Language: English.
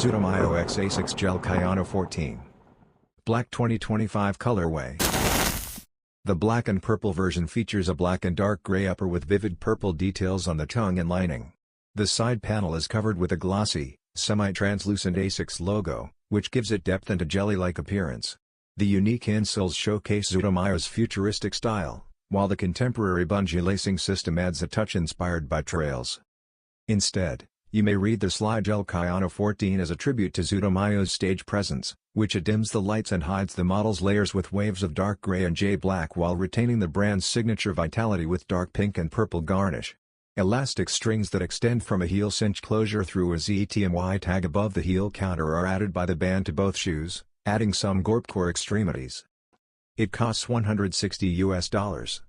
Zutomayo X ASICS GEL-Kayano 14. Black 2025 colorway. The black and purple version features a black and dark gray upper with vivid purple details on the tongue and lining. The side panel is covered with a glossy, semi-translucent ASICS logo, which gives it depth and a jelly-like appearance. The unique insoles showcase Zutomayo's futuristic style, while the contemporary bungee lacing system adds a touch inspired by trails. Instead, you may read the slide GEL-Kayano 14 as a tribute to Zutomayo's stage presence, which dims the lights and hides the model's layers with waves of dark gray and J black while retaining the brand's signature vitality with dark pink and purple garnish. Elastic strings that extend from a heel cinch closure through a ZTMY tag above the heel counter are added by the band to both shoes, adding some gorpcore extremities. It costs $160 US.